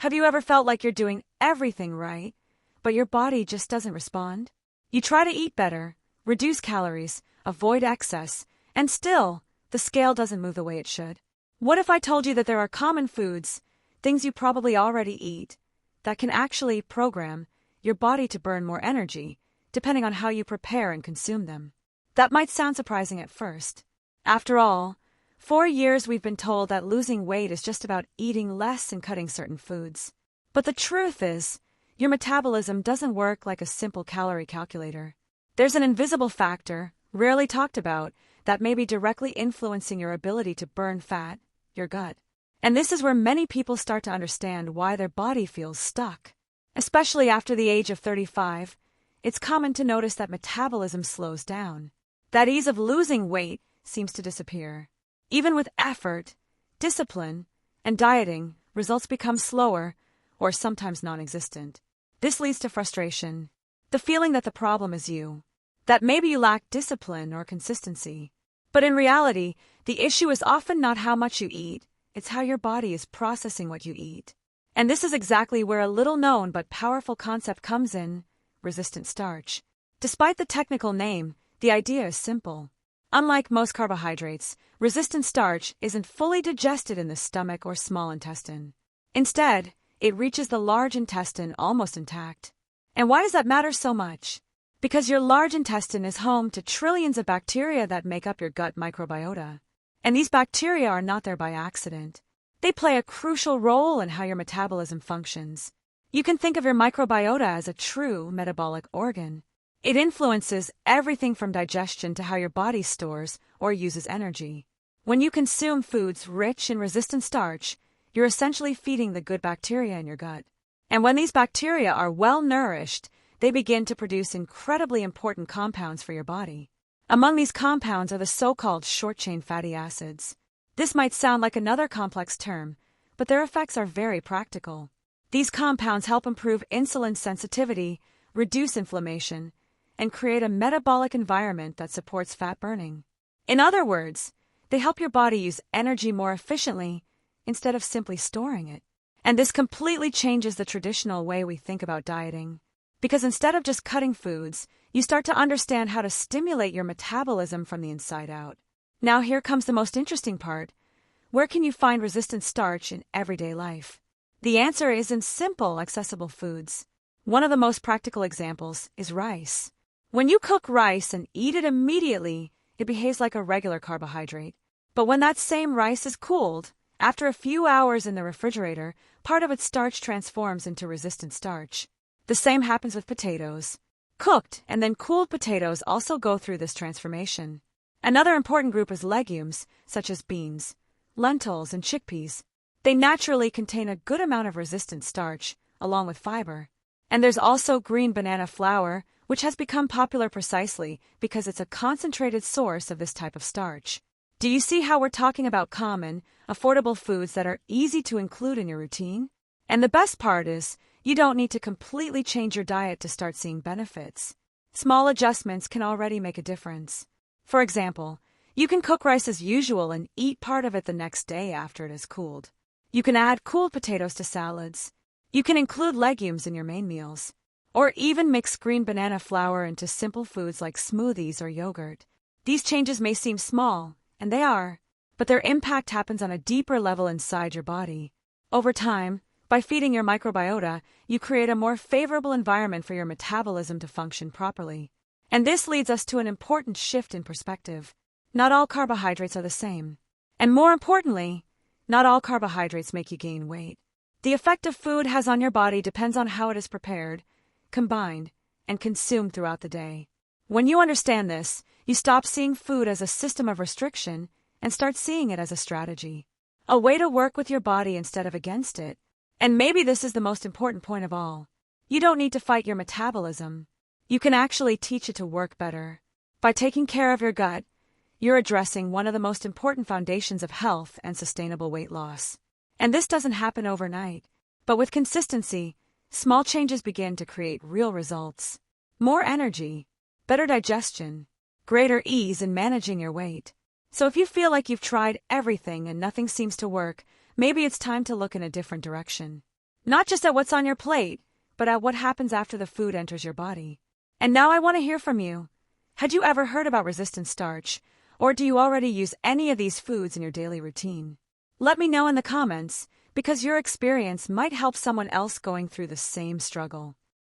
Have you ever felt like you're doing everything right, but your body just doesn't respond? You try to eat better, reduce calories, avoid excess, and still, the scale doesn't move the way it should. What if I told you that there are common foods, things you probably already eat, that can actually program your body to burn more energy, depending on how you prepare and consume them? That might sound surprising at first. After all, for years we've been told that losing weight is just about eating less and cutting certain foods. But the truth is, your metabolism doesn't work like a simple calorie calculator. There's an invisible factor, rarely talked about, that may be directly influencing your ability to burn fat, your gut. And this is where many people start to understand why their body feels stuck. Especially after the age of 35, it's common to notice that metabolism slows down. That ease of losing weight seems to disappear. Even with effort, discipline, and dieting, results become slower or sometimes non-existent. This leads to frustration, the feeling that the problem is you, that maybe you lack discipline or consistency. But in reality, the issue is often not how much you eat, it's how your body is processing what you eat. And this is exactly where a little-known but powerful concept comes in: resistant starch. Despite the technical name, the idea is simple. Unlike most carbohydrates, resistant starch isn't fully digested in the stomach or small intestine. Instead, it reaches the large intestine almost intact. And why does that matter so much? Because your large intestine is home to trillions of bacteria that make up your gut microbiota. And these bacteria are not there by accident. They play a crucial role in how your metabolism functions. You can think of your microbiota as a true metabolic organ. It influences everything from digestion to how your body stores or uses energy. When you consume foods rich in resistant starch, you're essentially feeding the good bacteria in your gut. And when these bacteria are well nourished, they begin to produce incredibly important compounds for your body. Among these compounds are the so-called short-chain fatty acids. This might sound like another complex term, but their effects are very practical. These compounds help improve insulin sensitivity, reduce inflammation, and create a metabolic environment that supports fat burning. In other words, they help your body use energy more efficiently instead of simply storing it. And this completely changes the traditional way we think about dieting. Because instead of just cutting foods, you start to understand how to stimulate your metabolism from the inside out. Now here comes the most interesting part. Where can you find resistant starch in everyday life? The answer is in simple, accessible foods. One of the most practical examples is rice. When you cook rice and eat it immediately, it behaves like a regular carbohydrate. But when that same rice is cooled, after a few hours in the refrigerator, part of its starch transforms into resistant starch. The same happens with potatoes. Cooked and then cooled potatoes also go through this transformation. Another important group is legumes, such as beans, lentils, and chickpeas. They naturally contain a good amount of resistant starch, along with fiber. And there's also green banana flour, which has become popular precisely because it's a concentrated source of this type of starch. Do you see how we're talking about common, affordable foods that are easy to include in your routine? And the best part is, you don't need to completely change your diet to start seeing benefits. Small adjustments can already make a difference. For example, you can cook rice as usual and eat part of it the next day after it is cooled. You can add cooled potatoes to salads. You can include legumes in your main meals. Or even mix green banana flour into simple foods like smoothies or yogurt. These changes may seem small, and they are, but their impact happens on a deeper level inside your body. Over time, by feeding your microbiota, you create a more favorable environment for your metabolism to function properly. And this leads us to an important shift in perspective. Not all carbohydrates are the same. And more importantly, not all carbohydrates make you gain weight. The effect of food has on your body depends on how it is prepared, combined, and consumed throughout the day. When you understand this, you stop seeing food as a system of restriction and start seeing it as a strategy. A way to work with your body instead of against it. And maybe this is the most important point of all. You don't need to fight your metabolism. You can actually teach it to work better. By taking care of your gut, you're addressing one of the most important foundations of health and sustainable weight loss. And this doesn't happen overnight. But with consistency, small changes begin to create real results. More energy, better digestion, greater ease in managing your weight. So if you feel like you've tried everything and nothing seems to work, maybe it's time to look in a different direction. Not just at what's on your plate, but at what happens after the food enters your body. And now I want to hear from you. Had you ever heard about resistant starch, or do you already use any of these foods in your daily routine? Let me know in the comments, because your experience might help someone else going through the same struggle.